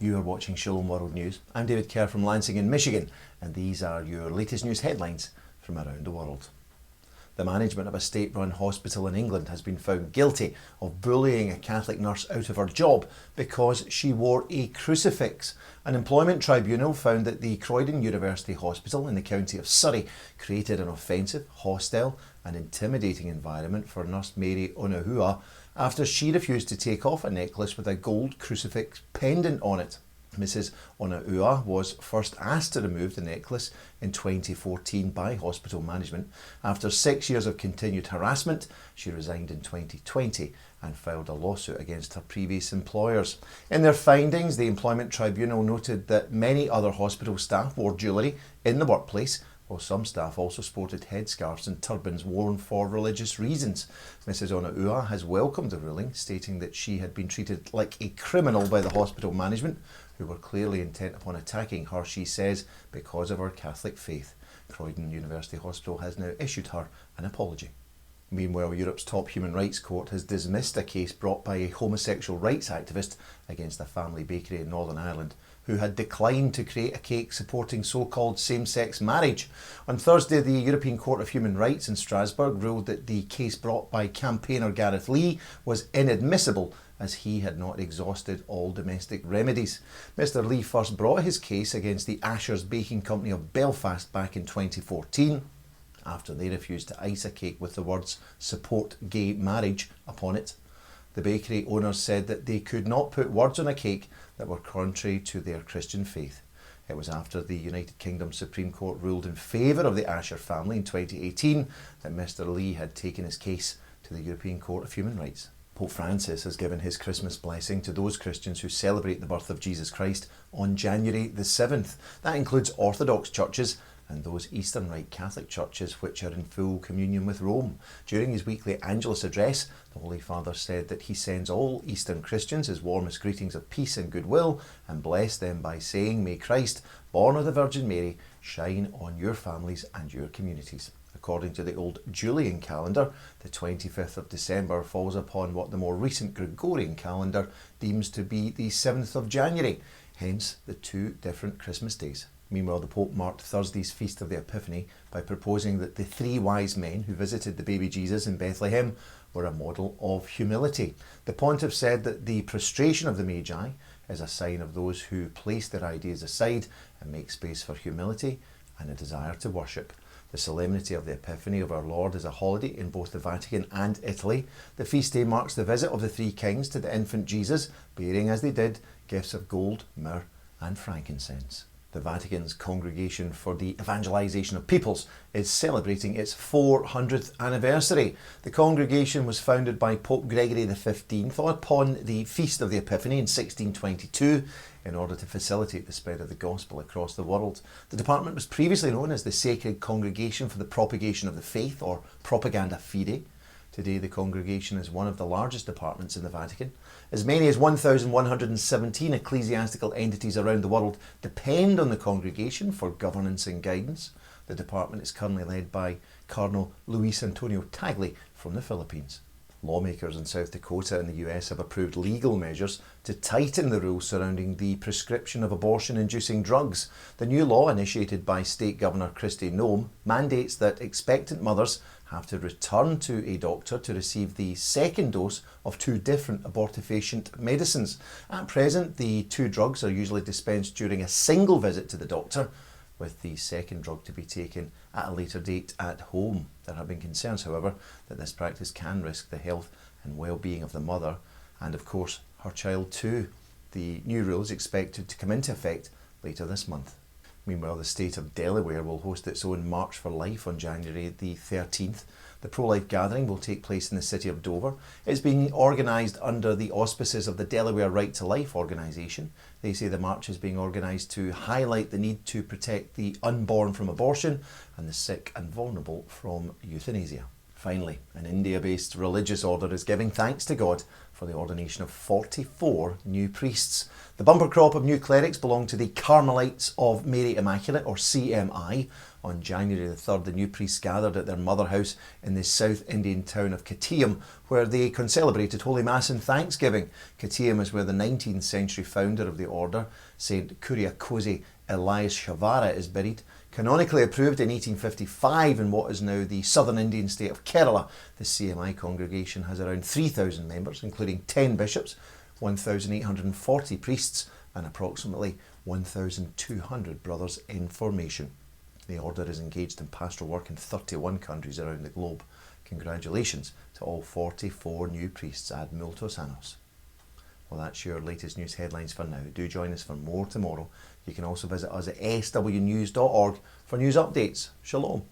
You are watching Shalom World News. I'm David Kerr from Lansing in Michigan, and these are your latest news headlines from around the world. The management of a state-run hospital in England has been found guilty of bullying a Catholic nurse out of her job because she wore a crucifix. An employment tribunal found that the Croydon University Hospital in the county of Surrey created an offensive, hostile and intimidating environment for nurse Mary Onuoha after she refused to take off a necklace with a gold crucifix pendant on it. Mrs. Onuoha was first asked to remove the necklace in 2014 by hospital management. After 6 years of continued harassment, she resigned in 2020 and filed a lawsuit against her previous employers. In their findings, the Employment Tribunal noted that many other hospital staff wore jewellery in the workplace, while some staff also sported headscarves and turbans worn for religious reasons. Mrs. Onuoha has welcomed the ruling, stating that she had been treated like a criminal by the hospital management, who were clearly intent upon attacking her, she says, because of her Catholic faith. Croydon University Hospital has now issued her an apology. Meanwhile, Europe's top human rights court has dismissed a case brought by a homosexual rights activist against a family bakery in Northern Ireland who had declined to create a cake supporting so-called same-sex marriage. On Thursday, the European Court of Human Rights in Strasbourg ruled that the case brought by campaigner Gareth Lee was inadmissible as he had not exhausted all domestic remedies. Mr. Lee first brought his case against the Asher's Baking Company of Belfast back in 2014 after they refused to ice a cake with the words "support gay marriage" upon it. The bakery owners said that they could not put words on a cake that were contrary to their Christian faith. It was after the United Kingdom Supreme Court ruled in favour of the Asher family in 2018 that Mr. Lee had taken his case to the European Court of Human Rights. Pope Francis has given his Christmas blessing to those Christians who celebrate the birth of Jesus Christ on January the 7th. That includes Orthodox churches and those Eastern Rite Catholic churches which are in full communion with Rome. During his weekly Angelus address, the Holy Father said that he sends all Eastern Christians his warmest greetings of peace and goodwill and bless them by saying, "May Christ, born of the Virgin Mary, shine on your families and your communities." According to the old Julian calendar, the 25th of December falls upon what the more recent Gregorian calendar deems to be the 7th of January, hence the two different Christmas days. Meanwhile, the Pope marked Thursday's Feast of the Epiphany by proposing that the three wise men who visited the baby Jesus in Bethlehem were a model of humility. The pontiff said that the prostration of the Magi is a sign of those who place their ideas aside and make space for humility and a desire to worship. The solemnity of the Epiphany of our Lord is a holiday in both the Vatican and Italy. The feast day marks the visit of the three kings to the infant Jesus, bearing as they did gifts of gold, myrrh and frankincense. The Vatican's Congregation for the Evangelization of Peoples is celebrating its 400th anniversary. The congregation was founded by Pope Gregory XV upon the Feast of the Epiphany in 1622 in order to facilitate the spread of the gospel across the world. The department was previously known as the Sacred Congregation for the Propagation of the Faith, or Propaganda Fide. Today, the congregation is one of the largest departments in the Vatican. As many as 1,117 ecclesiastical entities around the world depend on the congregation for governance and guidance. The department is currently led by Cardinal Luis Antonio Tagle from the Philippines. Lawmakers in South Dakota and the US have approved legal measures to tighten the rules surrounding the prescription of abortion-inducing drugs. The new law, initiated by State Governor Kristi Noem, mandates that expectant mothers have to return to a doctor to receive the second dose of two different abortifacient medicines. At present, the two drugs are usually dispensed during a single visit to the doctor, with the second drug to be taken at a later date at home. There have been concerns, however, that this practice can risk the health and well-being of the mother and, of course, her child too. The new rule is expected to come into effect later this month. Meanwhile, the state of Delaware will host its own March for Life on January the 13th. The pro-life gathering will take place in the city of Dover. It's being organised under the auspices of the Delaware Right to Life organisation. They say the march is being organised to highlight the need to protect the unborn from abortion and the sick and vulnerable from euthanasia. Finally, an India-based religious order is giving thanks to God for the ordination of 44 new priests. The bumper crop of new clerics belong to the Carmelites of Mary Immaculate, or CMI. On January the 3rd, the new priests gathered at their mother house in the South Indian town of Kottayam, where they celebrated Holy Mass and Thanksgiving. Kottayam is where the 19th century founder of the order, St. Kuriakoze Elias Shavara, is buried. Canonically approved in 1855 in what is now the southern Indian state of Kerala, the CMI congregation has around 3,000 members, including 10 bishops, 1,840 priests and approximately 1,200 brothers in formation. The order is engaged in pastoral work in 31 countries around the globe. Congratulations to all 44 new priests ad multos annos. Well, that's your latest news headlines for now. Do join us for more tomorrow. You can also visit us at swnews.org for news updates. Shalom.